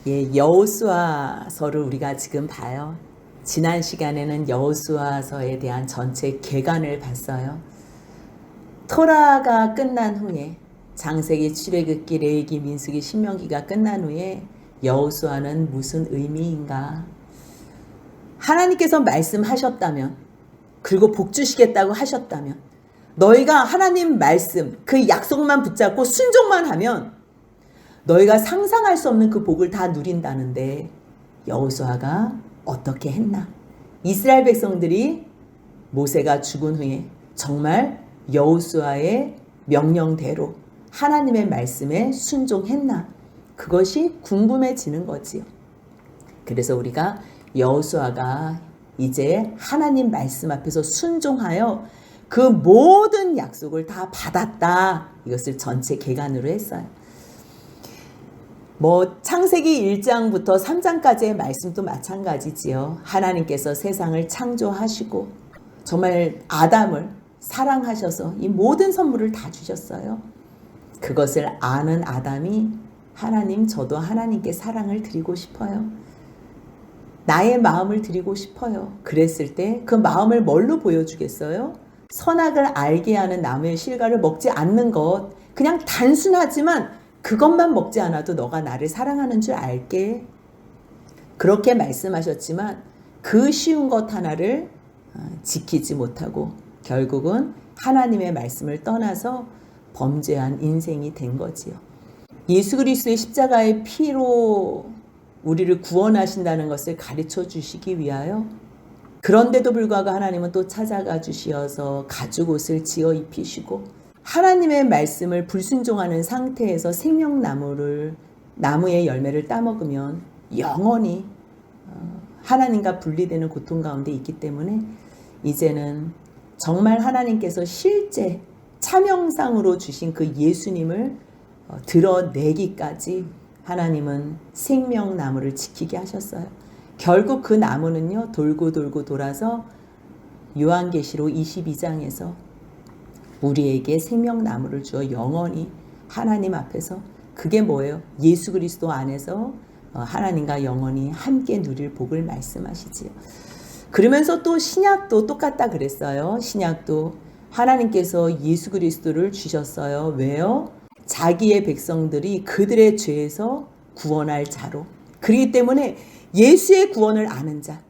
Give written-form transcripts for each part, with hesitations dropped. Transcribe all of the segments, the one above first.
예, 여호수아서를 우리가 지금 봐요. 지난 시간에는 여호수아서에 대한 전체 개관을 봤어요. 토라가 끝난 후에 장세기, 출애굽기, 레위기, 민수기, 신명기가 끝난 후에 여호수아는 무슨 의미인가? 하나님께서 말씀하셨다면, 그리고 복 주시겠다고 하셨다면, 너희가 하나님 말씀, 그 약속만 붙잡고 순종만 하면 너희가 상상할 수 없는 그 복을 다 누린다는데 여호수아가 어떻게 했나? 이스라엘 백성들이 모세가 죽은 후에 정말 여호수아의 명령대로 하나님의 말씀에 순종했나? 그것이 궁금해지는 거지요. 그래서 우리가 여호수아가 이제 하나님 말씀 앞에서 순종하여 그 모든 약속을 다 받았다. 이것을 전체 개관으로 했어요. 창세기 1장부터 3장까지의 말씀도 마찬가지지요. 하나님께서 세상을 창조하시고 정말 아담을 사랑하셔서 이 모든 선물을 다 주셨어요. 그것을 아는 아담이 하나님, 저도 하나님께 사랑을 드리고 싶어요. 나의 마음을 드리고 싶어요. 그랬을 때 그 마음을 뭘로 보여주겠어요? 선악을 알게 하는 나무의 실과를 먹지 않는 것. 그냥 단순하지만 그것만 먹지 않아도 너가 나를 사랑하는 줄 알게. 그렇게 말씀하셨지만 그 쉬운 것 하나를 지키지 못하고 결국은 하나님의 말씀을 떠나서 범죄한 인생이 된 거지요. 예수 그리스도의 십자가의 피로 우리를 구원하신다는 것을 가르쳐 주시기 위하여, 그런데도 불구하고 하나님은 또 찾아가 주시어서 가죽 옷을 지어 입히시고 하나님의 말씀을 불순종하는 상태에서 생명나무의 열매를 따먹으면 영원히 하나님과 분리되는 고통 가운데 있기 때문에 이제는 정말 하나님께서 실제 참형상으로 주신 그 예수님을 드러내기까지 하나님은 생명나무를 지키게 하셨어요. 결국 그 나무는요, 돌고 돌아서 요한계시록 22장에서 우리에게 생명나무를 주어 영원히 하나님 앞에서, 그게 뭐예요? 예수 그리스도 안에서 하나님과 영원히 함께 누릴 복을 말씀하시지요. 그러면서 또 신약도 똑같다 그랬어요. 신약도 하나님께서 예수 그리스도를 주셨어요. 왜요? 자기의 백성들이 그들의 죄에서 구원할 자로. 그렇기 때문에 예수의 구원을 아는 자,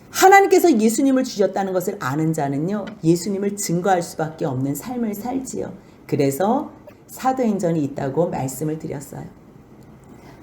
하나님께서 예수님을 주셨다는 것을 아는 자는요, 예수님을 증거할 수밖에 없는 삶을 살지요. 그래서 사도행전이 있다고 말씀을 드렸어요.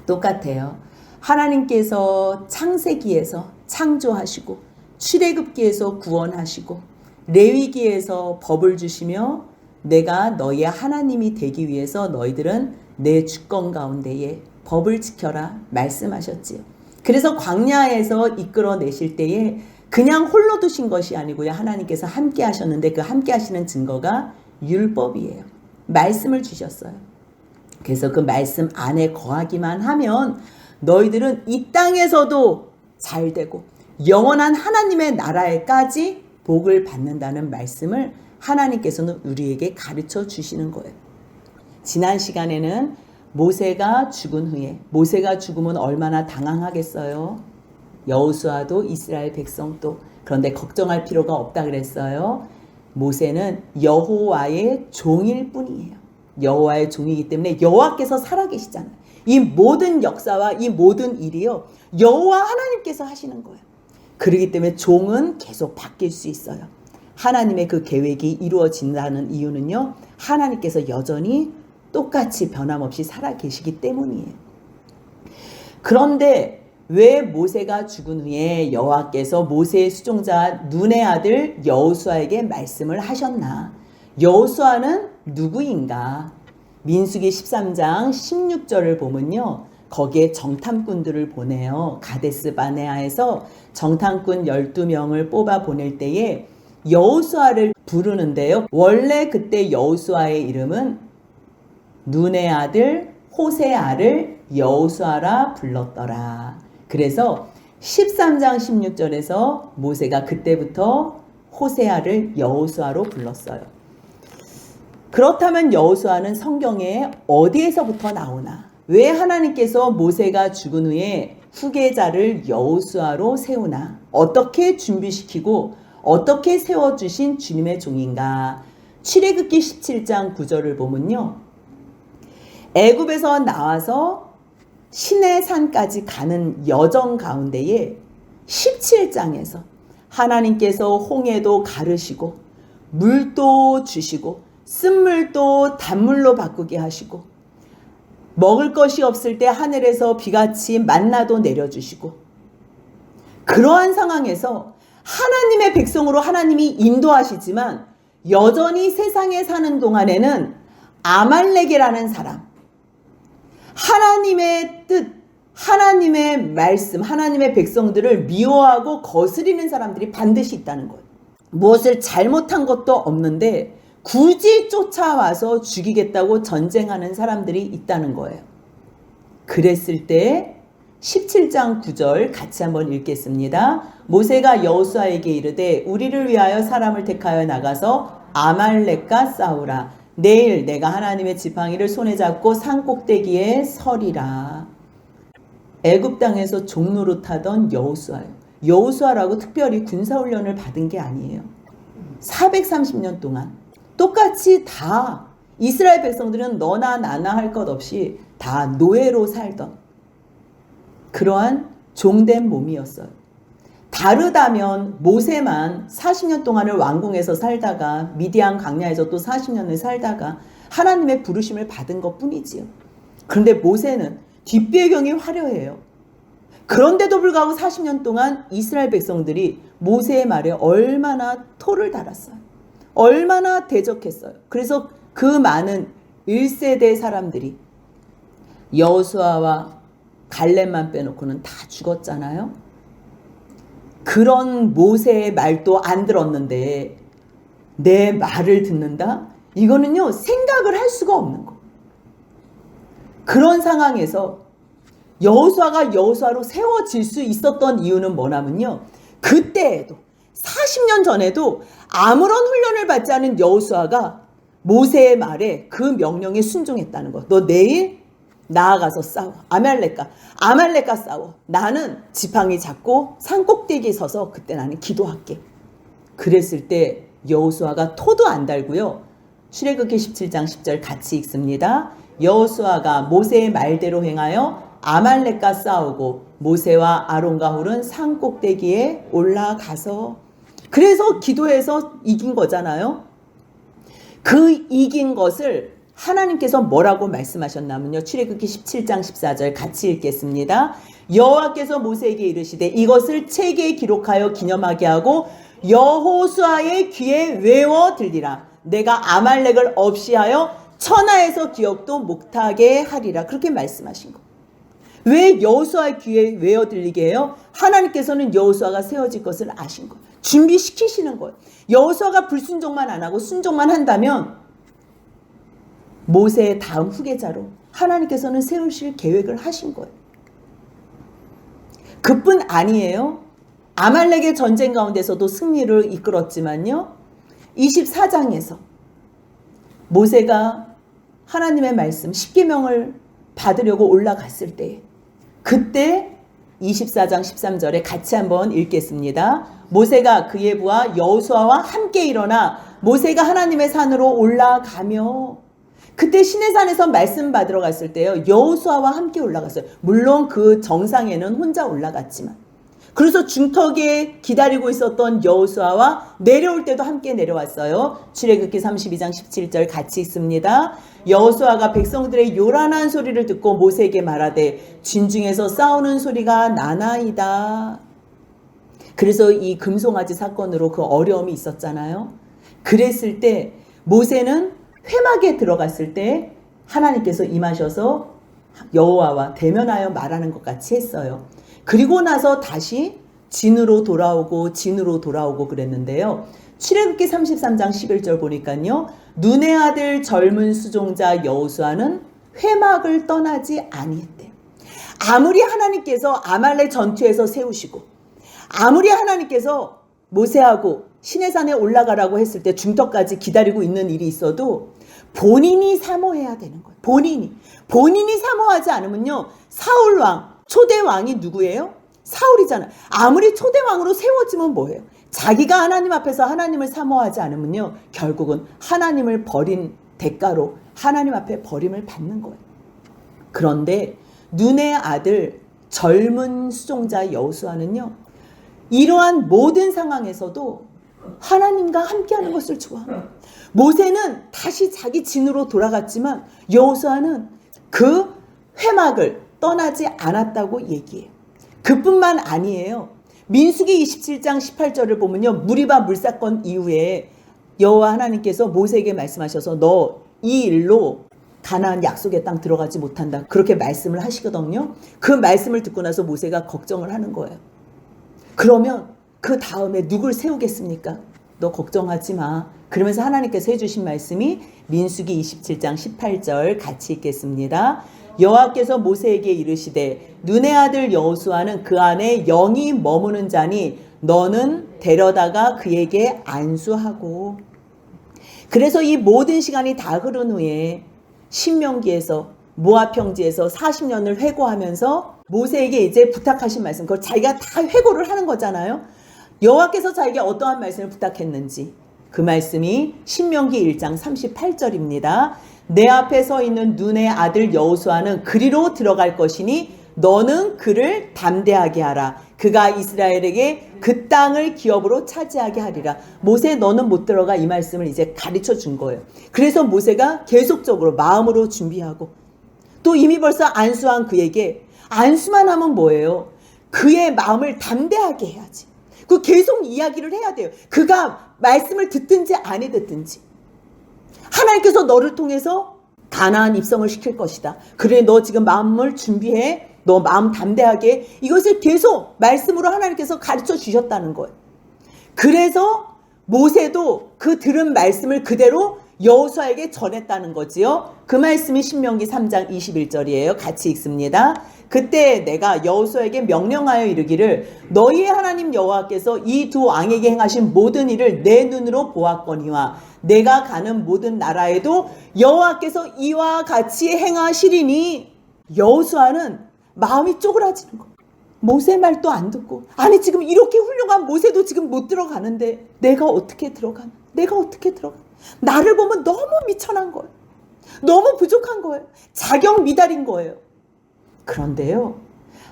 똑같아요. 하나님께서 창세기에서 창조하시고 출애굽기에서 구원하시고 레위기에서 법을 주시며 내가 너희의 하나님이 되기 위해서 너희들은 내 주권 가운데에 법을 지켜라 말씀하셨지요. 그래서 광야에서 이끌어내실 때에 그냥 홀로 두신 것이 아니고요, 하나님께서 함께 하셨는데 그 함께 하시는 증거가 율법이에요. 말씀을 주셨어요. 그래서 그 말씀 안에 거하기만 하면 너희들은 이 땅에서도 잘되고 영원한 하나님의 나라에까지 복을 받는다는 말씀을 하나님께서는 우리에게 가르쳐 주시는 거예요. 지난 시간에는 모세가 죽은 후에, 모세가 죽으면 얼마나 당황하겠어요. 여호수아도 이스라엘 백성도. 그런데 걱정할 필요가 없다 그랬어요. 모세는 여호와의 종일 뿐이에요. 여호와의 종이기 때문에 여호와께서 살아계시잖아요. 이 모든 역사와 이 모든 일이요, 여호와 하나님께서 하시는 거예요. 그렇기 때문에 종은 계속 바뀔 수 있어요. 하나님의 그 계획이 이루어진다는 이유는요, 하나님께서 여전히 똑같이 변함없이 살아계시기 때문이에요. 그런데 왜 모세가 죽은 후에 여호와께서 모세의 수종자 눈의 아들 여호수아에게 말씀을 하셨나? 여호수아는 누구인가? 민수기 13장 16절을 보면요, 거기에 정탐꾼들을 보내요. 가데스 바네아에서 정탐꾼 12명을 뽑아 보낼 때에 여호수아를 부르는데요, 원래 그때 여호수아의 이름은 눈의 아들 호세아를 여호수아라 불렀더라. 그래서 13장 16절에서 모세가 그때부터 호세아를 여호수아로 불렀어요. 그렇다면 여호수아는 성경에 어디에서부터 나오나? 왜 하나님께서 모세가 죽은 후에 후계자를 여호수아로 세우나? 어떻게 준비시키고 어떻게 세워주신 주님의 종인가? 출애굽기 17장 9절을 보면요. 애굽에서 나와서 시내산까지 가는 여정 가운데에 17장에서 하나님께서 홍해도 가르시고 물도 주시고 쓴물도 단물로 바꾸게 하시고 먹을 것이 없을 때 하늘에서 비같이 만나도 내려주시고 그러한 상황에서 하나님의 백성으로 하나님이 인도하시지만 여전히 세상에 사는 동안에는 아말렉이라는 사람, 하나님의 뜻, 하나님의 말씀, 하나님의 백성들을 미워하고 거스리는 사람들이 반드시 있다는 거예요. 무엇을 잘못한 것도 없는데 굳이 쫓아와서 죽이겠다고 전쟁하는 사람들이 있다는 거예요. 그랬을 때 17장 9절 같이 한번 읽겠습니다. 모세가 여호수아에게 이르되 우리를 위하여 사람을 택하여 나가서 아말렉과 싸우라. 내일 내가 하나님의 지팡이를 손에 잡고 산 꼭대기에 서리라. 애굽 땅에서 종로로 타던 여호수아예요. 여호수아라고 특별히 군사훈련을 받은 게 아니에요. 430년 동안 똑같이 다 이스라엘 백성들은 너나 나나 할 것 없이 다 노예로 살던 그러한 종된 몸이었어요. 다르다면 모세만 40년 동안을 왕궁에서 살다가 미디안 광야에서 또 40년을 살다가 하나님의 부르심을 받은 것 뿐이지요. 그런데 모세는 뒷배경이 화려해요. 그런데도 불구하고 40년 동안 이스라엘 백성들이 모세의 말에 얼마나 토를 달았어요. 얼마나 대적했어요. 그래서 그 많은 1세대 사람들이 여호수아와 갈렙만 빼놓고는 다 죽었잖아요. 그런 모세의 말도 안 들었는데 내 말을 듣는다? 이거는요 생각을 할 수가 없는 거. 그런 상황에서 여호수아가 여호수아로 세워질 수 있었던 이유는 뭐냐면요. 그때에도 40년 전에도 아무런 훈련을 받지 않은 여호수아가 모세의 말에 그 명령에 순종했다는 거. 너 내일 나아가서 싸워. 아말렉과 싸워. 나는 지팡이 잡고 산 꼭대기에 서서 그때 나는 기도할게. 그랬을 때 여호수아가 토도 안 달고요. 출애굽기 17장 10절 같이 읽습니다. 여호수아가 모세의 말대로 행하여 아말렉과 싸우고 모세와 아론과 훌은 산 꼭대기에 올라가서 그래서 기도해서 이긴 거잖아요. 그 이긴 것을 하나님께서 뭐라고 말씀하셨냐면요. 출애굽기 17장 14절 같이 읽겠습니다. 여호와께서 모세에게 이르시되 이것을 책에 기록하여 기념하게 하고 여호수아의 귀에 외워 들리라. 내가 아말렉을 없이 하여 천하에서 기억도 못하게 하리라. 그렇게 말씀하신 거. 왜 여호수아의 귀에 외워 들리게 해요? 하나님께서는 여호수아가 세워질 것을 아신 거예요. 준비시키시는 거예요. 여호수아가 불순종만 안 하고 순종만 한다면 모세의 다음 후계자로 하나님께서는 세우실 계획을 하신 거예요. 그뿐 아니에요. 아말렉의 전쟁 가운데서도 승리를 이끌었지만요. 24장에서 모세가 하나님의 말씀 10계명을 받으려고 올라갔을 때 그때 24장 13절에 같이 한번 읽겠습니다. 모세가 그의 부하 여호수아와 함께 일어나 모세가 하나님의 산으로 올라가며 그때 시내산에서 말씀 받으러 갔을 때요. 여호수아와 함께 올라갔어요. 물론 그 정상에는 혼자 올라갔지만 그래서 중턱에 기다리고 있었던 여호수아와 내려올 때도 함께 내려왔어요. 출애굽기 32장 17절 같이 읽습니다. 여호수아가 백성들의 요란한 소리를 듣고 모세에게 말하되 진중에서 싸우는 소리가 나나이다. 그래서 이 금송아지 사건으로 그 어려움이 있었잖아요. 그랬을 때 모세는 회막에 들어갔을 때 하나님께서 임하셔서 여호와와 대면하여 말하는 것 같이 했어요. 그리고 나서 다시 진으로 돌아오고 그랬는데요. 출애굽기 33장 11절 보니까요. 눈의 아들 젊은 수종자 여호수아는 회막을 떠나지 아니했대요. 아무리 하나님께서 아말렉 전투에서 세우시고 아무리 하나님께서 모세하고 시내산에 올라가라고 했을 때 중턱까지 기다리고 있는 일이 있어도 본인이 사모해야 되는 거예요. 본인이 사모하지 않으면요, 사울 왕, 초대 왕이 누구예요? 사울이잖아요. 아무리 초대 왕으로 세워지면 뭐예요? 자기가 하나님 앞에서 하나님을 사모하지 않으면요, 결국은 하나님을 버린 대가로 하나님 앞에 버림을 받는 거예요. 그런데 눈의 아들 젊은 수종자 여호수아는요, 이러한 모든 상황에서도 하나님과 함께하는 것을 좋아합니다. 모세는 다시 자기 진으로 돌아갔지만 여호수아는 그 회막을 떠나지 않았다고 얘기해요. 그뿐만 아니에요. 민수기 27장 18절을 보면요, 무리바 물사건 이후에 여호와 하나님께서 모세에게 말씀하셔서 너 이 일로 가나안 약속의 땅 들어가지 못한다, 그렇게 말씀을 하시거든요. 그 말씀을 듣고 나서 모세가 걱정을 하는 거예요. 그러면 그 다음에 누굴 세우겠습니까? 너 걱정하지 마. 그러면서 하나님께서 해주신 말씀이 민수기 27장 18절 같이 읽겠습니다. 여호와께서 모세에게 이르시되 눈의 아들 여호수아는 그 안에 영이 머무는 자니 너는 데려다가 그에게 안수하고. 그래서 이 모든 시간이 다 흐른 후에 신명기에서 모압 평지에서 40년을 회고하면서 모세에게 이제 부탁하신 말씀, 그걸 자기가 다 회고를 하는 거잖아요. 여호와께서 자기에게 어떠한 말씀을 부탁했는지, 그 말씀이 신명기 1장 38절입니다. 내 앞에 서 있는 눈의 아들 여호수아는 그리로 들어갈 것이니 너는 그를 담대하게 하라. 그가 이스라엘에게 그 땅을 기업으로 차지하게 하리라. 모세 너는 못 들어가, 이 말씀을 이제 가르쳐 준 거예요. 그래서 모세가 계속적으로 마음으로 준비하고, 또 이미 벌써 안수한 그에게, 안수만 하면 뭐예요? 그의 마음을 담대하게 해야지. 그 계속 이야기를 해야 돼요. 그가 말씀을 듣든지 안 듣든지 하나님께서 너를 통해서 가나안 입성을 시킬 것이다. 그래, 너 지금 마음을 준비해. 너 마음 담대하게. 이것을 계속 말씀으로 하나님께서 가르쳐 주셨다는 거예요. 그래서 모세도 그 들은 말씀을 그대로 여호수아에게 전했다는 거지요. 그 말씀이 신명기 3장 21절이에요. 같이 읽습니다. 그때 내가 여호수아에게 명령하여 이르기를 너희의 하나님 여호와께서 이 두 왕에게 행하신 모든 일을 내 눈으로 보았거니와 내가 가는 모든 나라에도 여호와께서 이와 같이 행하시리니. 여호수아는 마음이 쪼그라지는 거예요. 모세 말도 안 듣고, 아니 지금 이렇게 훌륭한 모세도 지금 못 들어가는데 내가 어떻게 들어가나? 나를 보면 너무 미천한 거예요. 너무 부족한 거예요. 자격 미달인 거예요. 그런데요,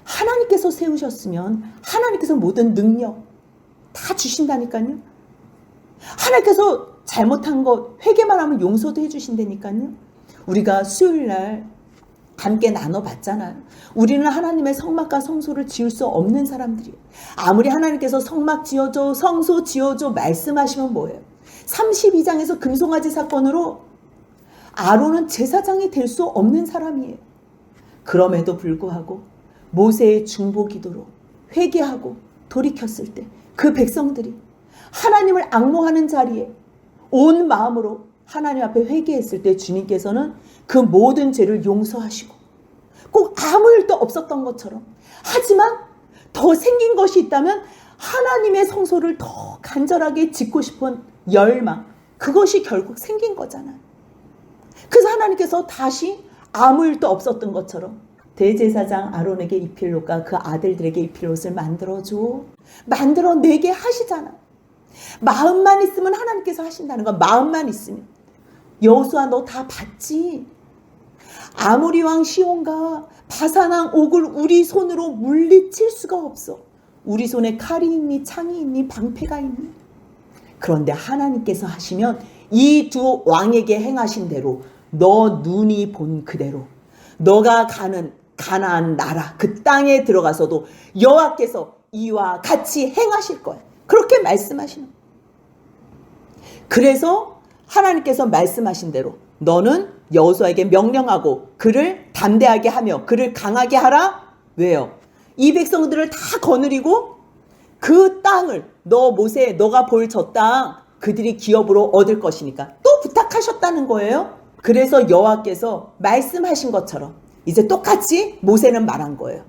하나님께서 세우셨으면 하나님께서 모든 능력 다 주신다니까요. 하나님께서 잘못한 것 회개만 하면 용서도 해주신다니까요. 우리가 수요일날 함께 나눠봤잖아요. 우리는 하나님의 성막과 성소를 지을 수 없는 사람들이에요. 아무리 하나님께서 성막 지어줘, 성소 지어줘 말씀하시면 뭐예요? 32장에서 금송아지 사건으로 아론은 제사장이 될 수 없는 사람이에요. 그럼에도 불구하고 모세의 중보 기도로 회개하고 돌이켰을 때 그 백성들이 하나님을 앙모하는 자리에 온 마음으로 하나님 앞에 회개했을 때 주님께서는 그 모든 죄를 용서하시고, 꼭 아무 일도 없었던 것처럼, 하지만 더 생긴 것이 있다면 하나님의 성소를 더 간절하게 짓고 싶은 열망, 그것이 결국 생긴 거잖아요. 그래서 하나님께서 다시 아무 일도 없었던 것처럼 대제사장 아론에게 입힐 옷과 그 아들들에게 입힐 옷을 만들어내게 하시잖아. 마음만 있으면 하나님께서 하신다는 거. 마음만 있으면. 여호수아 너 다 봤지? 아모리 왕 시온과 바산 왕 옥을 우리 손으로 물리칠 수가 없어. 우리 손에 칼이 있니, 창이 있니, 방패가 있니? 그런데 하나님께서 하시면 이 두 왕에게 행하신 대로, 너 눈이 본 그대로 너가 가는 가나안 나라 그 땅에 들어가서도 여호와께서 이와 같이 행하실 거야. 그렇게 말씀하시는 거예요. 그래서 하나님께서 말씀하신 대로 너는 여호수아에게 명령하고 그를 담대하게 하며 그를 강하게 하라. 왜요? 이 백성들을 다 거느리고 그 땅을, 너 모세 너가 볼 저 땅 그들이 기업으로 얻을 것이니까 또 부탁하셨다는 거예요. 그래서 여호와께서 말씀하신 것처럼 이제 똑같이 모세는 말한 거예요.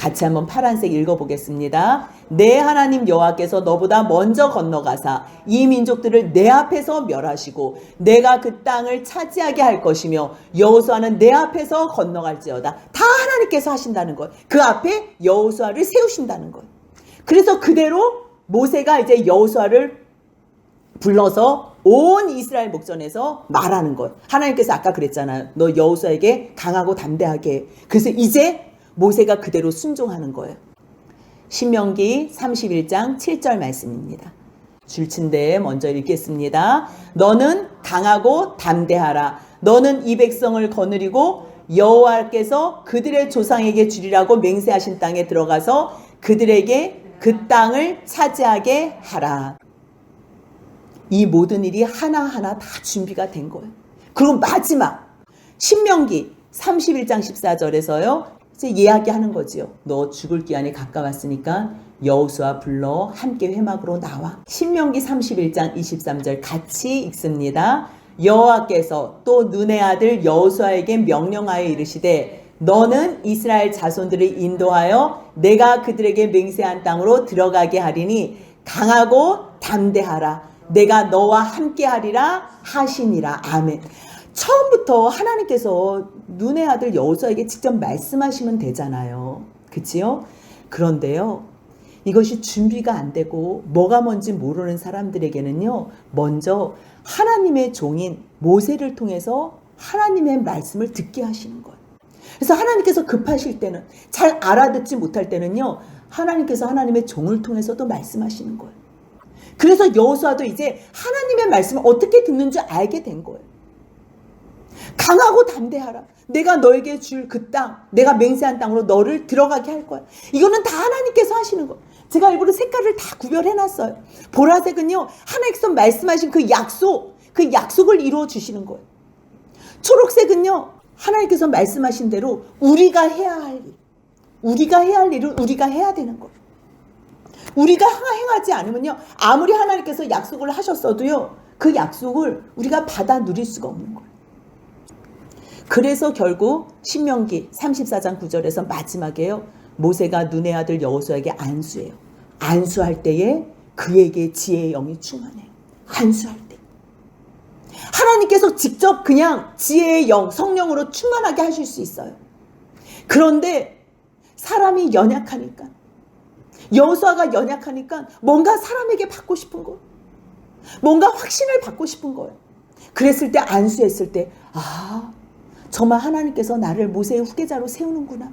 같이 한번 파란색 읽어보겠습니다. 내 하나님 여호와께서 너보다 먼저 건너가사 이 민족들을 내 앞에서 멸하시고 내가 그 땅을 차지하게 할 것이며 여호수아는 내 앞에서 건너갈지어다. 다 하나님께서 하신다는 거예요. 그 앞에 여호수아를 세우신다는 거예요. 그래서 그대로 모세가 이제 여호수아를 불러서 온 이스라엘 목전에서 말하는 거예요. 하나님께서 아까 그랬잖아요. 너 여호수아에게 강하고 담대하게 해. 그래서 이제 모세가 그대로 순종하는 거예요. 신명기 31장 7절 말씀입니다. 줄친데 먼저 읽겠습니다. 너는 강하고 담대하라. 너는 이 백성을 거느리고 여호와께서 그들의 조상에게 주리라고 맹세하신 땅에 들어가서 그들에게 그 땅을 차지하게 하라. 이 모든 일이 하나하나 다 준비가 된 거예요. 그리고 마지막 신명기 31장 14절에서요. 이제 이야기하는 거지요. 너 죽을 기한이 가까웠으니까 여호수아 불러 함께 회막으로 나와. 신명기 31장 23절 같이 읽습니다. 여호와께서 또 눈의 아들 여호수아에게 명령하여 이르시되 너는 이스라엘 자손들을 인도하여 내가 그들에게 맹세한 땅으로 들어가게 하리니 강하고 담대하라. 내가 너와 함께 하리라 하시니라. 아멘. 처음부터 하나님께서 눈의 아들 여호수아에게 직접 말씀하시면 되잖아요. 그치요? 그런데요. 이것이 준비가 안 되고 뭐가 뭔지 모르는 사람들에게는요. 먼저 하나님의 종인 모세를 통해서 하나님의 말씀을 듣게 하시는 거예요. 그래서 하나님께서 급하실 때는, 잘 알아듣지 못할 때는요. 하나님께서 하나님의 종을 통해서도 말씀하시는 거예요. 그래서 여호수아도 이제 하나님의 말씀을 어떻게 듣는 줄 알게 된 거예요. 강하고 담대하라. 내가 너에게 줄 그 땅, 내가 맹세한 땅으로 너를 들어가게 할 거야. 이거는 다 하나님께서 하시는 거예요. 제가 일부러 색깔을 다 구별해놨어요. 보라색은요, 하나님께서 말씀하신 그 약속을 이루어 주시는 거예요. 초록색은요, 하나님께서 말씀하신 대로 우리가 해야 할 일을 우리가 해야 되는 거예요. 우리가 행하지 않으면요, 아무리 하나님께서 약속을 하셨어도요, 그 약속을 우리가 받아 누릴 수가 없는 거예요. 그래서 결국 신명기 34장 9절에서 마지막에요, 모세가 눈의 아들 여호수아에게 안수해요. 안수할 때에 그에게 지혜의 영이 충만해요. 안수할 때 하나님께서 직접 그냥 지혜의 영, 성령으로 충만하게 하실 수 있어요. 그런데 사람이 연약하니까, 여호수아가 연약하니까 뭔가 사람에게 받고 싶은 거, 뭔가 확신을 받고 싶은 거예요. 그랬을 때, 안수했을 때, 정말 하나님께서 나를 모세의 후계자로 세우는구나.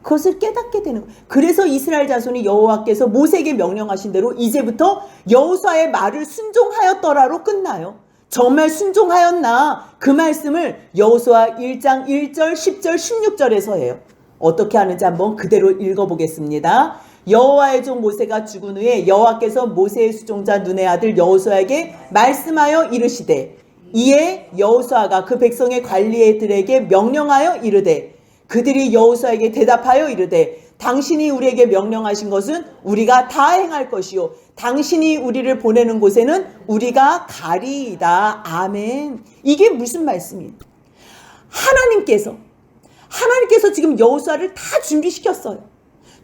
그것을 깨닫게 되는 거예요. 그래서 이스라엘 자손이 여호와께서 모세에게 명령하신 대로 이제부터 여호수아의 말을 순종하였더라로 끝나요. 정말 순종하였나? 그 말씀을 여호수아 1장 1절, 10절, 16절에서 해요. 어떻게 하는지 한번 그대로 읽어보겠습니다. 여호와의 종 모세가 죽은 후에 여호와께서 모세의 수종자 눈의 아들 여호수아에게 말씀하여 이르시되, 이에 여호수아가 그 백성의 관리들에게 명령하여 이르되, 그들이 여호수아에게 대답하여 이르되, 당신이 우리에게 명령하신 것은 우리가 다 행할 것이요 당신이 우리를 보내는 곳에는 우리가 가리이다. 아멘. 이게 무슨 말씀이에요? 하나님께서 지금 여호수아를 다 준비시켰어요.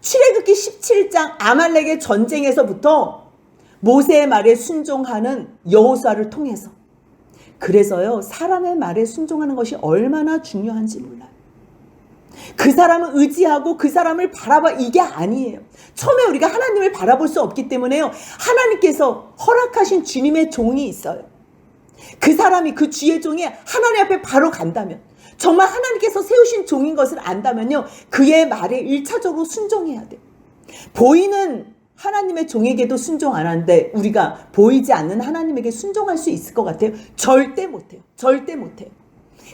출애굽기 17장 아말렉의 전쟁에서부터 모세의 말에 순종하는 여호수아를 통해서. 그래서요, 사람의 말에 순종하는 것이 얼마나 중요한지 몰라요. 그 사람을 의지하고 그 사람을 바라봐, 이게 아니에요. 처음에 우리가 하나님을 바라볼 수 없기 때문에요, 하나님께서 허락하신 주님의 종이 있어요. 그 사람이, 그 주의 종이 하나님 앞에 바로 간다면, 정말 하나님께서 세우신 종인 것을 안다면요, 그의 말에 1차적으로 순종해야 돼요. 보이는 하나님의 종에게도 순종 안 하는데 우리가 보이지 않는 하나님에게 순종할 수 있을 것 같아요? 절대 못해요. 절대 못해요.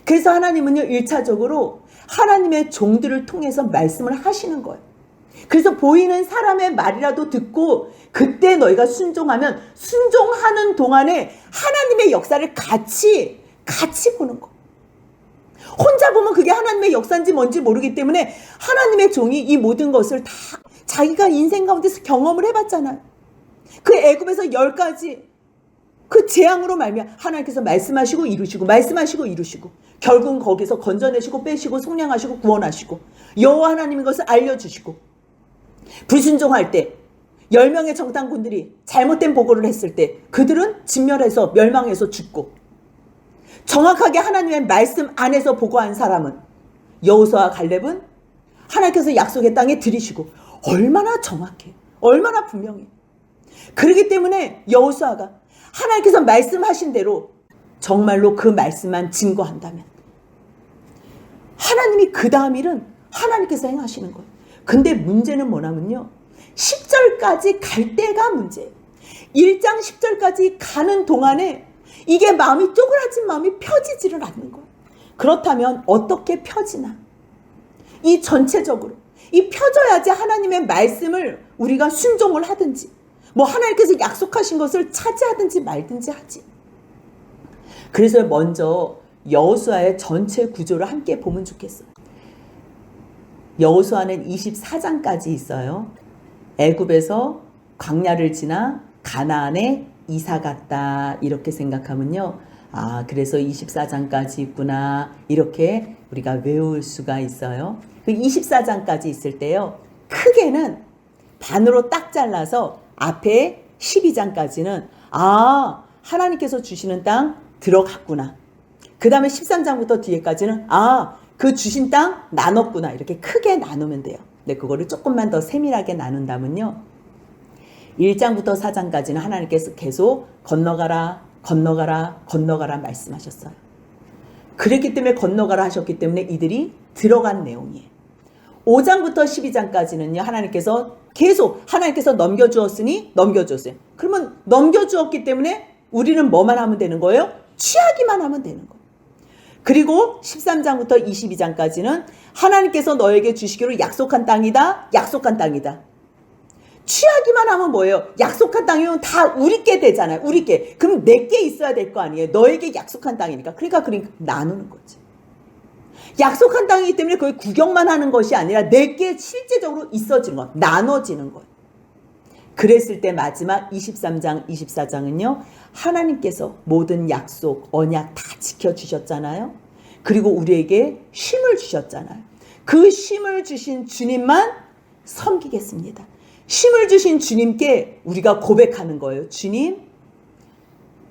그래서 하나님은요, 1차적으로 하나님의 종들을 통해서 말씀을 하시는 거예요. 그래서 보이는 사람의 말이라도 듣고 그때 너희가 순종하면, 순종하는 동안에 하나님의 역사를 같이 보는 거. 혼자 보면 그게 하나님의 역사인지 뭔지 모르기 때문에 하나님의 종이 이 모든 것을 다 자기가 인생 가운데서 경험을 해봤잖아요. 그 애굽에서 10가지 그 재앙으로 말미암아 하나님께서 말씀하시고 이루시고, 말씀하시고 이루시고, 결국은 거기서 건져내시고 빼시고 속량하시고 구원하시고, 여호와 하나님인 것을 알려주시고, 불순종할 때 10명의 정탐꾼들이 잘못된 보고를 했을 때 그들은 진멸해서 멸망해서 죽고, 정확하게 하나님의 말씀 안에서 보고한 사람은 여호수아와 갈렙은 하나님께서 약속의 땅에 들이시고 얼마나 정확해, 얼마나 분명해. 그렇기 때문에 여호수아가 하나님께서 말씀하신 대로 정말로 그 말씀만 증거한다면 하나님이 그 다음 일은 하나님께서 행하시는 거예요. 근데 문제는 뭐냐면요, 10절까지 갈 때가 문제예요. 1장 10절까지 가는 동안에 이게 마음이 쪼그라진 마음이 펴지지를 않는 거예요. 그렇다면 어떻게 펴지나? 이 전체적으로 이 펴져야지 하나님의 말씀을 우리가 순종을 하든지 뭐 하나님께서 약속하신 것을 차지하든지 말든지 하지. 그래서 먼저 여호수아의 전체 구조를 함께 보면 좋겠어요. 여호수아는 24장까지 있어요. 애굽에서 광야를 지나 가나안에 이사 갔다, 이렇게 생각하면요, 아, 그래서 24장까지 있구나, 이렇게 우리가 외울 수가 있어요. 그 24장까지 있을 때요, 크게는 반으로 딱 잘라서 앞에 12장까지는 아, 하나님께서 주시는 땅 들어갔구나, 그 다음에 13장부터 뒤에까지는 아, 그 주신 땅 나눴구나, 이렇게 크게 나누면 돼요. 근데 그거를 조금만 더 세밀하게 나눈다면요, 1장부터 4장까지는 하나님께서 계속 건너가라 건너가라 건너가라 말씀하셨어요. 그랬기 때문에 건너가라 하셨기 때문에 이들이 들어간 내용이에요. 5장부터 12장까지는요 하나님께서 계속 하나님께서 넘겨주었으니 넘겨주었어요. 그러면 넘겨주었기 때문에 우리는 뭐만 하면 되는 거예요? 취하기만 하면 되는 거예요. 그리고 13장부터 22장까지는 하나님께서 너에게 주시기로 약속한 땅이다, 약속한 땅이다. 취하기만 하면 뭐예요? 약속한 땅이면 다 우리께 되잖아요. 우리께. 그럼 내게 있어야 될 거 아니에요. 너에게 약속한 땅이니까. 그러니까 나누는 거지. 약속한 땅이기 때문에 그걸 구경만 하는 것이 아니라 내게 실제적으로 있어지는 거, 나눠지는 거예요. 그랬을 때 마지막 23장, 24장은요. 하나님께서 모든 약속, 언약 다 지켜주셨잖아요. 그리고 우리에게 쉼을 주셨잖아요. 그 쉼을 주신 주님만 섬기겠습니다. 쉼을 주신 주님께 우리가 고백하는 거예요. 주님,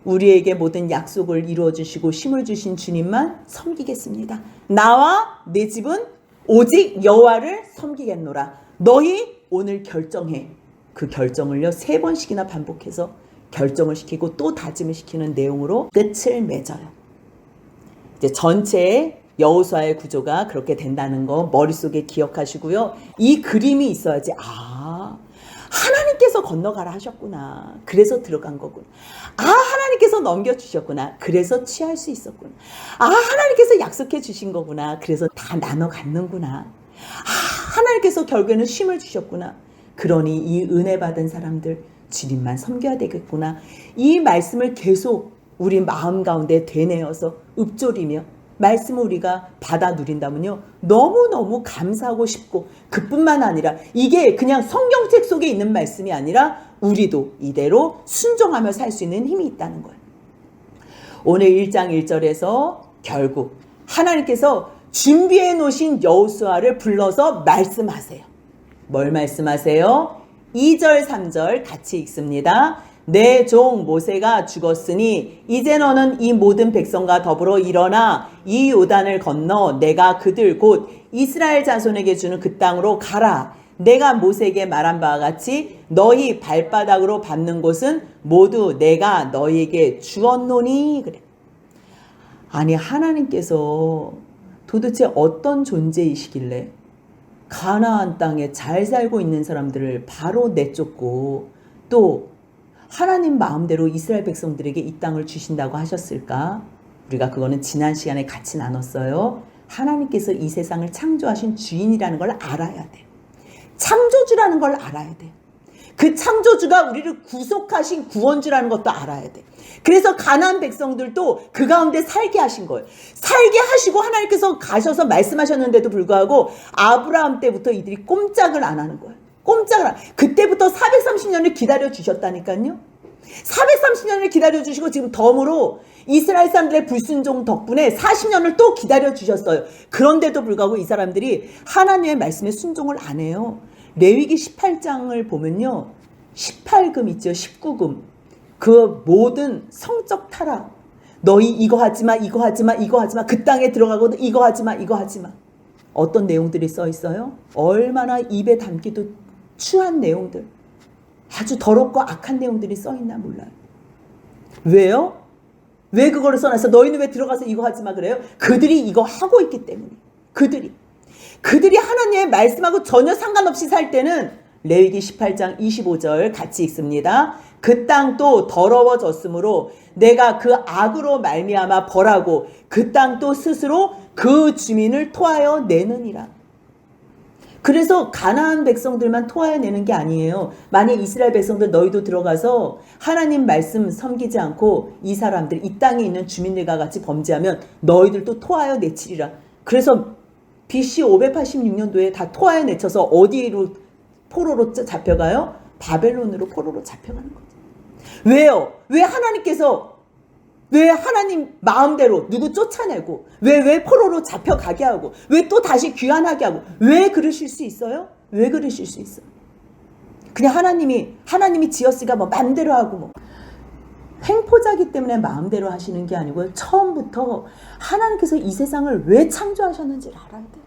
우리에게 모든 약속을 이루어 주시고 쉼을 주신 주님만 섬기겠습니다. 나와 내 집은 오직 여호와를 섬기겠노라. 너희 오늘 결정해. 그 결정을요 3번씩이나 반복해서 결정을 시키고 또 다짐을 시키는 내용으로 끝을 맺어요. 이제 전체의 여호수아의 구조가 그렇게 된다는 거 머릿속에 기억하시고요. 이 그림이 있어야지, 아, 하나님께서 건너가라 하셨구나, 그래서 들어간 거구나. 아, 하나님께서 넘겨주셨구나, 그래서 취할 수 있었구나. 아, 하나님께서 약속해 주신 거구나, 그래서 다 나눠 갖는구나. 아, 하나님께서 결국에는 쉼을 주셨구나. 그러니 이 은혜 받은 사람들 주님만 섬겨야 되겠구나. 이 말씀을 계속 우리 마음 가운데 되뇌어서 읊조리며 말씀을 우리가 받아 누린다면요, 너무너무 감사하고 싶고, 그뿐만 아니라 이게 그냥 성경책 속에 있는 말씀이 아니라 우리도 이대로 순종하며 살 수 있는 힘이 있다는 거예요. 오늘 1장 1절에서 결국 하나님께서 준비해 놓으신 여호수아를 불러서 말씀하세요. 뭘 말씀하세요? 2절 3절 같이 읽습니다. 내 종 모세가 죽었으니 이제 너는 이 모든 백성과 더불어 일어나 이 요단을 건너 내가 그들 곧 이스라엘 자손에게 주는 그 땅으로 가라. 내가 모세에게 말한 바와 같이 너희 발바닥으로 밟는 곳은 모두 내가 너희에게 주었노니. 그래. 아니, 하나님께서 도대체 어떤 존재이시길래 가나안 땅에 잘 살고 있는 사람들을 바로 내쫓고 또 하나님 마음대로 이스라엘 백성들에게 이 땅을 주신다고 하셨을까? 우리가 그거는 지난 시간에 같이 나눴어요. 하나님께서 이 세상을 창조하신 주인이라는 걸 알아야 돼. 창조주라는 걸 알아야 돼. 그 창조주가 우리를 구속하신 구원주라는 것도 알아야 돼. 그래서 가나안 백성들도 그 가운데 살게 하신 거예요. 살게 하시고 하나님께서 가셔서 말씀하셨는데도 불구하고 아브라함 때부터 이들이 꼼짝을 안 하는 거예요. 꼼짝을 안. 그때부터 430년을 기다려 주셨다니까요. 430년을 기다려 주시고 지금 덤으로 이스라엘 사람들의 불순종 덕분에 40년을 또 기다려 주셨어요. 그런데도 불구하고 이 사람들이 하나님의 말씀에 순종을 안 해요. 레위기 18장을 보면요. 18금 있죠. 19금. 그 모든 성적 타락. 너희 이거 하지마, 이거 하지마, 이거 하지마. 그 땅에 들어가고 이거 하지마, 이거 하지마. 어떤 내용들이 써 있어요? 얼마나 입에 담기도 추한 내용들. 아주 더럽고 악한 내용들이 써 있나 몰라요. 왜요? 왜 그거를 써놨어? 너희는 왜 들어가서 이거 하지마 그래요? 그들이 이거 하고 있기 때문에. 그들이 하나님의 말씀하고 전혀 상관없이 살 때는 레위기 18장 25절 같이 읽습니다. 그 땅도 더러워졌으므로 내가 그 악으로 말미암아 벌하고 그 땅도 스스로 그 주민을 토하여 내느니라. 그래서 가나안 백성들만 토하여 내는 게 아니에요. 만약 이스라엘 백성들 너희도 들어가서 하나님 말씀 섬기지 않고 이 사람들 이 땅에 있는 주민들과 같이 범죄하면 너희들도 토하여 내치리라. 그래서 BC 586년도에 다 토하여 내쳐서 어디로 포로로 잡혀가요? 바벨론으로 포로로 잡혀가는 거죠. 왜요? 왜 하나님께서 왜 하나님 마음대로 누구 쫓아내고 왜 포로로 잡혀가게 하고 왜 또 다시 귀환하게 하고 왜 그러실 수 있어요? 왜 그러실 수 있어요? 그냥 하나님이 지었으니까 뭐 마음대로 하고 뭐 횡포자기 때문에 마음대로 하시는 게 아니고요. 처음부터 하나님께서 이 세상을 왜 창조하셨는지를 알아야 돼요.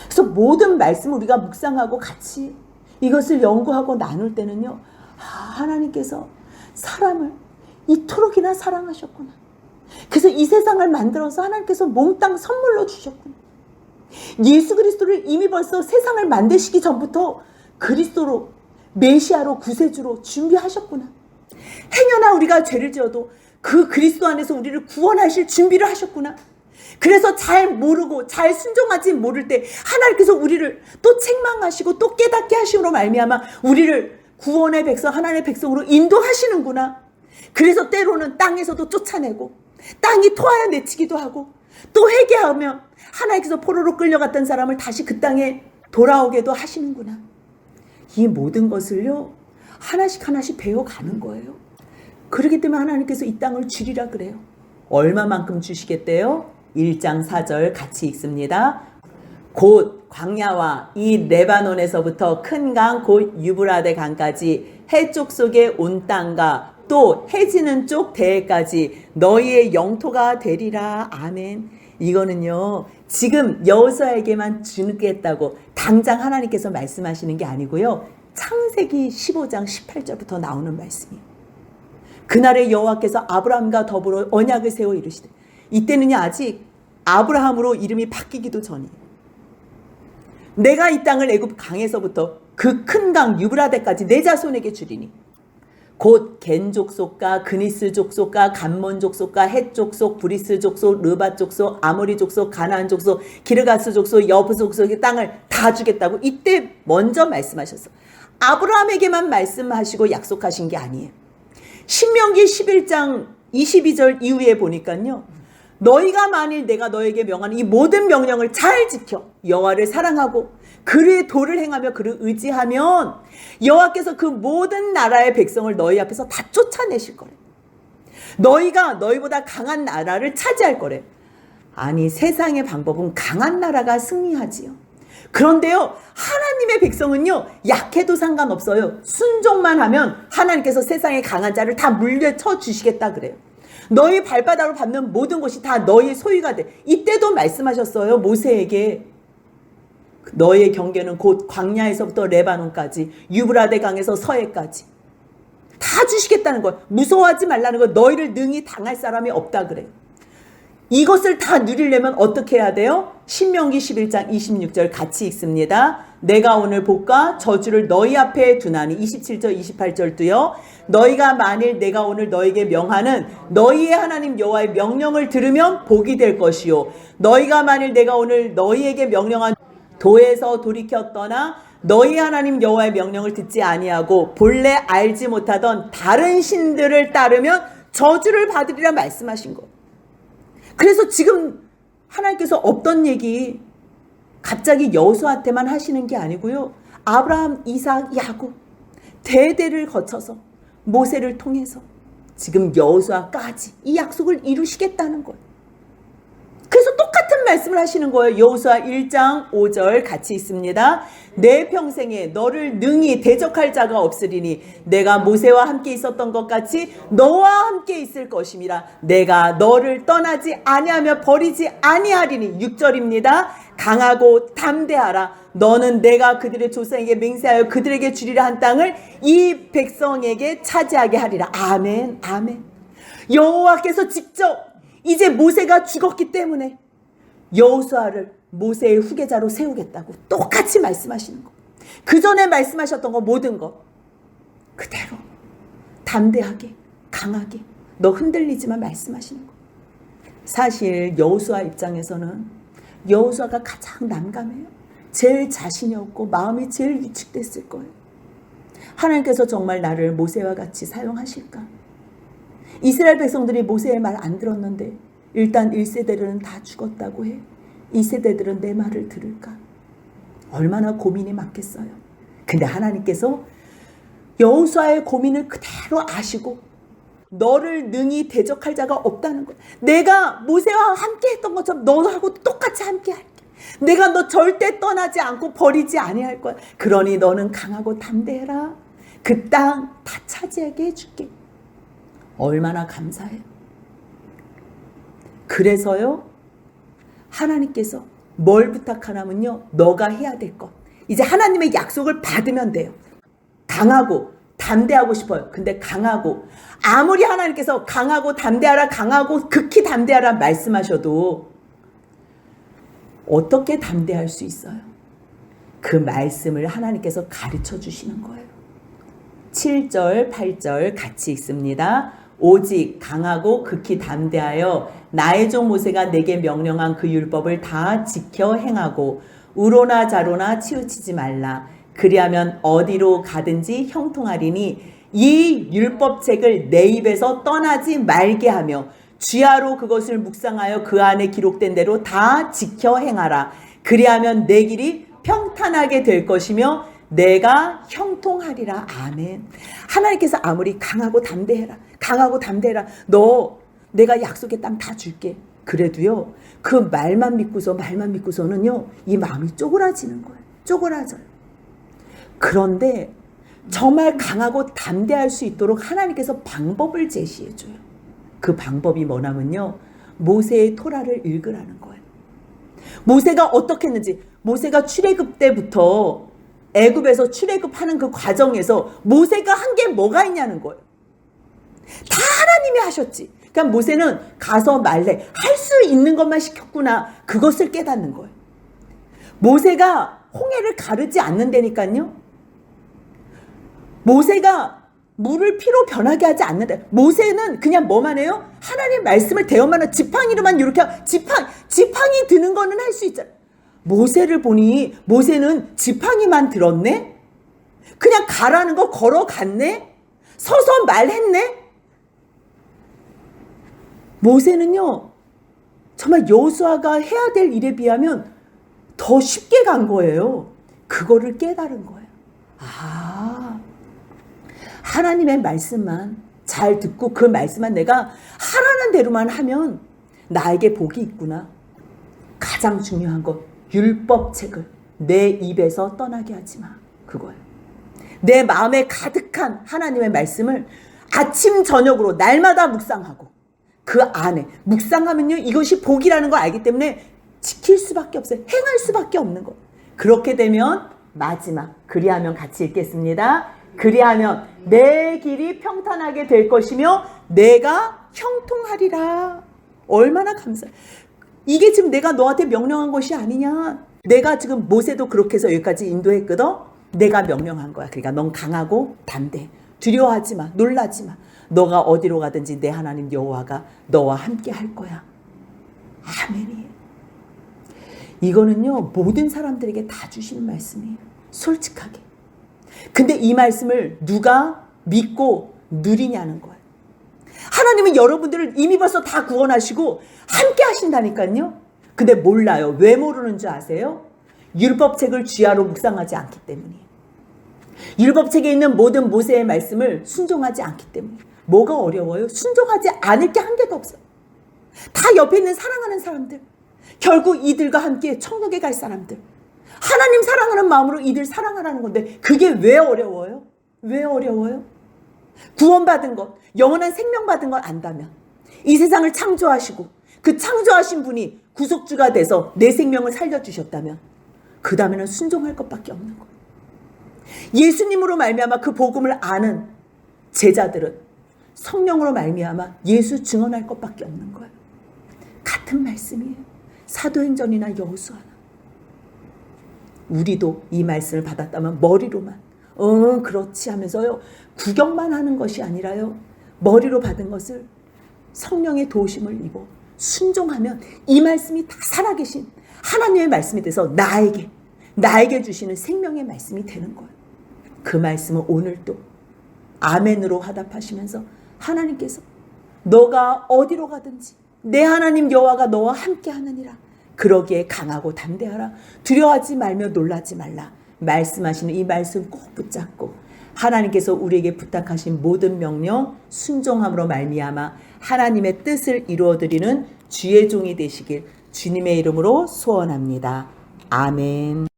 그래서 모든 말씀을 우리가 묵상하고 같이 이것을 연구하고 나눌 때는요. 하나님께서 사람을 이토록이나 사랑하셨구나. 그래서 이 세상을 만들어서 하나님께서 몽땅 선물로 주셨구나. 예수 그리스도를 이미 벌써 세상을 만드시기 전부터 그리스도로 메시아로 구세주로 준비하셨구나. 행여나 우리가 죄를 지어도 그 그리스도 안에서 우리를 구원하실 준비를 하셨구나. 그래서 잘 모르고 잘 순종하지 모를 때 하나님께서 우리를 또 책망하시고 또 깨닫게 하심으로 말미암아 우리를 구원의 백성 하나님의 백성으로 인도하시는구나. 그래서 때로는 땅에서도 쫓아내고 땅이 토하여 내치기도 하고 또 회개하면 하나님께서 포로로 끌려갔던 사람을 다시 그 땅에 돌아오게도 하시는구나. 이 모든 것을요 하나씩 배워가는 거예요. 그렇기 때문에 하나님께서 이 땅을 주리라 그래요. 얼마만큼 주시겠대요? 1장 4절 같이 읽습니다. 곧 광야와 이 레바논에서부터 큰 강 곧 유브라데 강까지 해쪽 속에 온 땅과 또 해지는 쪽 대해까지 너희의 영토가 되리라. 아멘. 이거는요 지금 여호수아에게만 주겠다고 당장 하나님께서 말씀하시는 게 아니고요. 창세기 15장 18절부터 나오는 말씀이에요. 그날에 여호와께서 아브라함과 더불어 언약을 세워 이르시되 이때는요 아직 아브라함으로 이름이 바뀌기도 전이에요. 내가 이 땅을 애굽 강에서부터 그 큰 강 유브라데까지 내 자손에게 주리니 곧 겐 족속과 그니스 족속과 감몬 족속과 헷 족속 브리스 족속 르바 족속 아모리 족속 가나안 족속 기르가스 족속 여부 족속의 땅을 다 주겠다고 이때 먼저 말씀하셨어. 아브라함에게만 말씀하시고 약속하신 게 아니에요. 신명기 11장 22절 이후에 보니까요. 너희가 만일 내가 너에게 명하는 이 모든 명령을 잘 지켜 여호와를 사랑하고 그의 도를 행하며 그를 의지하면 여호와께서 그 모든 나라의 백성을 너희 앞에서 다 쫓아내실 거래. 너희가 너희보다 강한 나라를 차지할 거래. 아니 세상의 방법은 강한 나라가 승리하지요. 그런데요 하나님의 백성은요 약해도 상관없어요. 순종만 하면 하나님께서 세상의 강한 자를 다 물려쳐 주시겠다 그래요. 너희 발바닥으로 밟는 모든 것이 다 너희의 소유가 돼. 이때도 말씀하셨어요. 모세에게 너희의 경계는 곧 광야에서부터 레바논까지 유브라데 강에서 서해까지 다 주시겠다는 거예요. 무서워하지 말라는 거예요. 너희를 능히 당할 사람이 없다 그래요. 이것을 다 누리려면 어떻게 해야 돼요? 신명기 11장 26절 같이 읽습니다. 내가 오늘 복과 저주를 너희 앞에 두나니 27절 28절도요. 너희가 만일 내가 오늘 너에게 명하는 너희의 하나님 여호와의 명령을 들으면 복이 될 것이요. 너희가 만일 내가 오늘 너희에게 명령한 도에서 돌이켜 떠나 너희 하나님 여호와의 명령을 듣지 아니하고 본래 알지 못하던 다른 신들을 따르면 저주를 받으리라 말씀하신 것. 그래서 지금 하나님께서 없던 얘기 갑자기 여호수아한테만 하시는 게 아니고요. 아브라함, 이삭, 야곱 대대를 거쳐서 모세를 통해서 지금 여호수아까지 이 약속을 이루시겠다는 거예요. 그래서 똑같은 말씀을 하시는 거예요. 여호수아 1장 5절 같이 있습니다. 내 평생에 너를 능히 대적할 자가 없으리니 내가 모세와 함께 있었던 것 같이 너와 함께 있을 것임이라. 내가 너를 떠나지 아니하며 버리지 아니하리니. 6절입니다. 강하고 담대하라. 너는 내가 그들의 조상에게 맹세하여 그들에게 주리라 한 땅을 이 백성에게 차지하게 하리라. 아멘, 아멘. 여호와께서 직접 이제 모세가 죽었기 때문에 여호수아를 모세의 후계자로 세우겠다고 똑같이 말씀하시는 거. 그 전에 말씀하셨던 거 모든 거 그대로 담대하게 강하게 너 흔들리지만 말씀하시는 거. 사실 여호수아 입장에서는 여호수아가 가장 난감해요. 제일 자신이 없고 마음이 제일 위축됐을 거예요. 하나님께서 정말 나를 모세와 같이 사용하실까? 이스라엘 백성들이 모세의 말 안 들었는데 일단 1세대들은 다 죽었다고 해. 2세대들은 내 말을 들을까? 얼마나 고민이 많겠어요. 근데 하나님께서 여호수아의 고민을 그대로 아시고 너를 능히 대적할 자가 없다는 거야. 내가 모세와 함께 했던 것처럼 너하고 똑같이 함께 할게. 내가 너 절대 떠나지 않고 버리지 아니할 거야. 그러니 너는 강하고 담대해라. 그 땅 다 차지하게 해줄게. 얼마나 감사해요. 그래서요, 하나님께서 뭘 부탁하냐면요, 너가 해야 될 것. 이제 하나님의 약속을 받으면 돼요. 강하고 담대하고 싶어요. 근데 강하고, 아무리 하나님께서 강하고 담대하라, 강하고 극히 담대하라 말씀하셔도 어떻게 담대할 수 있어요? 그 말씀을 하나님께서 가르쳐 주시는 거예요. 7절, 8절 같이 읽습니다. 오직 강하고 극히 담대하여 나의 종 모세가 내게 명령한 그 율법을 다 지켜 행하고 우로나 좌로나 치우치지 말라. 그리하면 어디로 가든지 형통하리니 이 율법책을 내 입에서 떠나지 말게 하며 주야로 그것을 묵상하여 그 안에 기록된 대로 다 지켜 행하라. 그리하면 내 길이 평탄하게 될 것이며 내가 형통하리라. 아멘. 하나님께서 아무리 강하고 담대해라, 강하고 담대해라, 너 내가 약속의 땅 다 줄게, 그래도요, 그 말만 믿고서는요, 이 마음이 쪼그라지는 거예요. 쪼그라져요. 그런데 정말 강하고 담대할 수 있도록 하나님께서 방법을 제시해줘요. 그 방법이 뭐냐면요, 모세의 토라를 읽으라는 거예요. 모세가 어떻게 했는지, 모세가 출애굽 때부터 애굽에서 출애굽하는 그 과정에서 모세가 한 게 뭐가 있냐는 거예요. 다 하나님이 하셨지. 그러니까 모세는 가서 말래, 할 수 있는 것만 시켰구나, 그것을 깨닫는 거예요. 모세가 홍해를 가르지 않는다니까요. 모세가 물을 피로 변하게 하지 않는다. 모세는 그냥 뭐만 해요? 하나님 말씀을 대어만 하고 지팡이로만 이렇게 지팡이 드는 거는 할 수 있잖아. 모세를 보니 모세는 지팡이만 들었네? 그냥 가라는 거 걸어갔네? 서서 말했네? 모세는요, 정말 여호수아가 해야 될 일에 비하면 더 쉽게 간 거예요. 그거를 깨달은 거예요. 아, 하나님의 말씀만 잘 듣고 그 말씀만 내가 하라는 대로만 하면 나에게 복이 있구나. 가장 중요한 것, 율법책을 내 입에서 떠나게 하지 마. 그거예요. 내 마음에 가득한 하나님의 말씀을 아침 저녁으로 날마다 묵상하고 그 안에 묵상하면요, 이것이 복이라는 걸 알기 때문에 지킬 수밖에 없어요. 행할 수밖에 없는 거. 그렇게 되면 마지막, 그리하면 같이 읽겠습니다. 그리하면 내 길이 평탄하게 될 것이며 내가 형통하리라. 얼마나 감사해. 이게 지금 내가 너한테 명령한 것이 아니냐. 내가 지금 모세도 그렇게 해서 여기까지 인도했거든. 내가 명령한 거야. 그러니까 넌 강하고 담대. 두려워하지 마. 놀라지 마. 너가 어디로 가든지 내 하나님 여호와가 너와 함께 할 거야. 아멘이에요. 이거는요, 모든 사람들에게 다 주시는 말씀이에요. 솔직하게. 근데 이 말씀을 누가 믿고 누리냐는 거예요. 하나님은 여러분들을 이미 벌써 다 구원하시고 함께 하신다니까요. 근데 몰라요. 왜 모르는 줄 아세요? 율법책을 주야로 묵상하지 않기 때문이에요. 율법책에 있는 모든 모세의 말씀을 순종하지 않기 때문이에요. 뭐가 어려워요? 순종하지 않을 게 한 개도 없어요. 다 옆에 있는 사랑하는 사람들, 결국 이들과 함께 천국에 갈 사람들. 하나님 사랑하는 마음으로 이들 사랑하라는 건데 그게 왜 어려워요? 왜 어려워요? 구원받은 것, 영원한 생명 받은 걸 안다면, 이 세상을 창조하시고 그 창조하신 분이 구속주가 돼서 내 생명을 살려주셨다면 그 다음에는 순종할 것밖에 없는 거예요. 예수님으로 말미암아 그 복음을 아는 제자들은 성령으로 말미암아 예수 증언할 것밖에 없는 거예요. 같은 말씀이에요. 사도행전이나 여호수아나. 우리도 이 말씀을 받았다면 머리로만 그렇지 하면서요 구경만 하는 것이 아니라요 머리로 받은 것을 성령의 도우심을 입어 순종하면 이 말씀이 다 살아계신 하나님의 말씀이 돼서 나에게 주시는 생명의 말씀이 되는 거예요. 그 말씀은 오늘도 아멘으로 화답하시면서 하나님께서 너가 어디로 가든지 내 하나님 여호와가 너와 함께 하느니라. 그러기에 강하고 담대하라. 두려워하지 말며 놀라지 말라. 말씀하시는 이 말씀 꼭 붙잡고 하나님께서 우리에게 부탁하신 모든 명령 순종함으로 말미암아 하나님의 뜻을 이루어드리는 주의 종이 되시길 주님의 이름으로 소원합니다. 아멘.